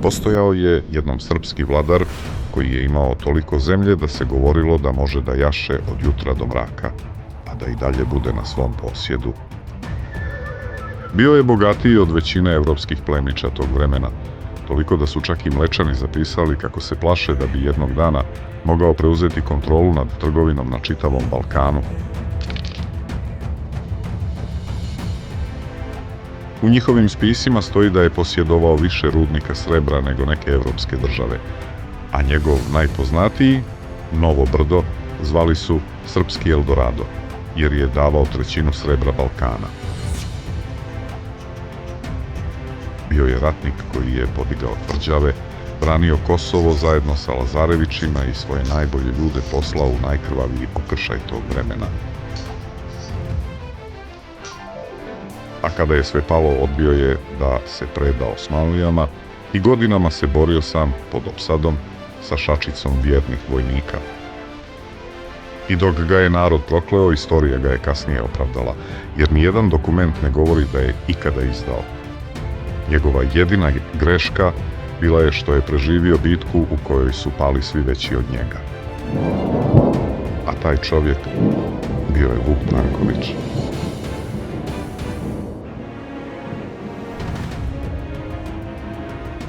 Postojao je jednom srpski vladar koji je imao toliko zemlje da se govorilo da može da jaše od jutra do mraka, a da i dalje bude na svom posjedu. Bio je bogatiji od većine evropskih plemića tog vremena, toliko da su čak i Mlečani zapisali kako se plaše da bi jednog dana mogao preuzeti kontrolu nad trgovinom na čitavom Balkanu. U njihovim spisima stoji da je posjedovao više rudnika srebra nego neke evropske države, a njegov najpoznatiji, Novo Brdo, zvali su Srpski Eldorado, jer je davao trećinu srebra Balkana. Bio je ratnik koji je podigao tvrđave, branio Kosovo zajedno sa Lazarevićima i svoje najbolje ljude poslao u najkrvaviji okršaj tog vremena. A kada je sve palo, odbio je da se preda Osmanlijama i godinama se borio sam pod opsadom sa šačicom vjernih vojnika. I dok ga je narod prokleo, istorija ga je kasnije opravdala, jer nijedan dokument ne govori da je ikada izdao. Njegova jedina greška bila je što je preživio bitku u kojoj su pali svi veći od njega. A taj čovjek bio je Vuk Branković.